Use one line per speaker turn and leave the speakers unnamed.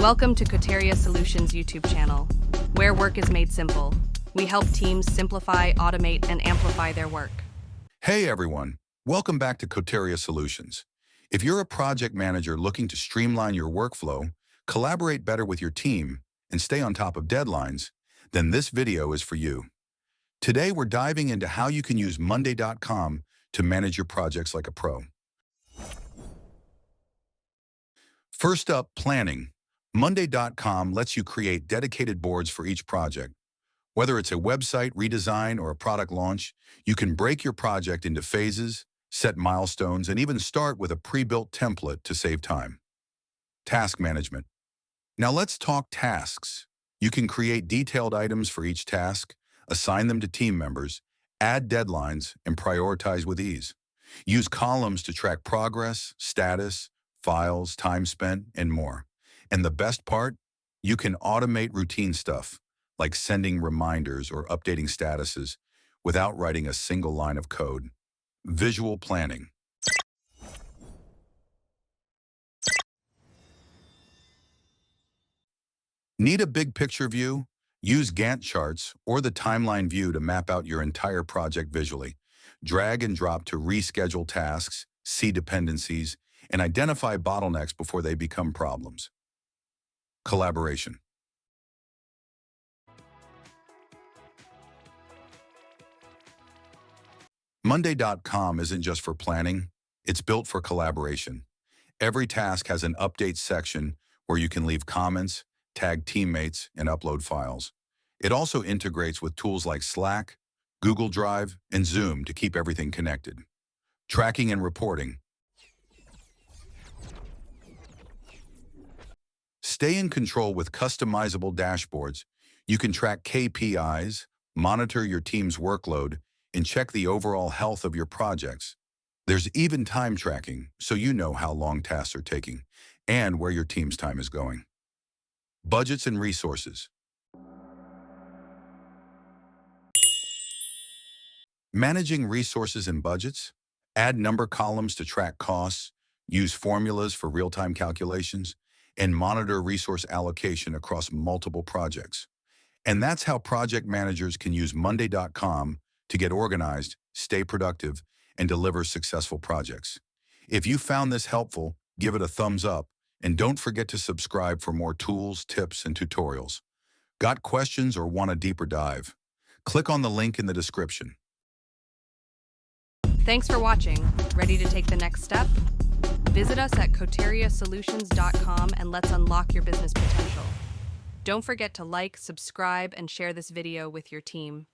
Welcome to Coteria Solutions YouTube channel, where work is made simple. We help teams simplify, automate, and amplify their work.
Hey everyone, welcome back to Coteria Solutions. If you're a project manager looking to streamline your workflow, collaborate better with your team, and stay on top of deadlines, then this video is for you. Today we're diving into how you can use Monday.com to manage your projects like a pro. First up, planning. Monday.com lets you create dedicated boards for each project. Whether it's a website redesign or a product launch, you can break your project into phases, set milestones, and even start with a pre-built template to save time. Task management. Now let's talk tasks. You can create detailed items for each task, assign them to team members, add deadlines, and prioritize with ease. Use columns to track progress, status, files, time spent, and more. And the best part? You can automate routine stuff, like sending reminders or updating statuses, without writing a single line of code. Visual planning. Need a big picture view? Use Gantt charts or the timeline view to map out your entire project visually. Drag and drop to reschedule tasks, see dependencies, and identify bottlenecks before they become problems. Collaboration. Monday.com isn't just for planning, it's built for collaboration. Every task has an update section where you can leave comments, tag teammates, and upload files. It also integrates with tools like Slack, Google Drive, and Zoom to keep everything connected. Tracking and reporting. Stay in control with customizable dashboards. You can track KPIs, monitor your team's workload, and check the overall health of your projects. There's even time tracking, so you know how long tasks are taking and where your team's time is going. Budgets and resources. Managing resources and budgets. Add number columns to track costs, use formulas for real-time calculations, and monitor resource allocation across multiple projects. And that's how project managers can use Monday.com to get organized, stay productive, and deliver successful projects. If you found this helpful, give it a thumbs up, and don't forget to subscribe for more tools, tips, and tutorials. Got questions or want a deeper dive? Click on the link in the description.
Thanks for watching. Ready to take the next step? Visit us at coteriasolutions.com and let's unlock your business potential. Don't forget to like, subscribe, and share this video with your team.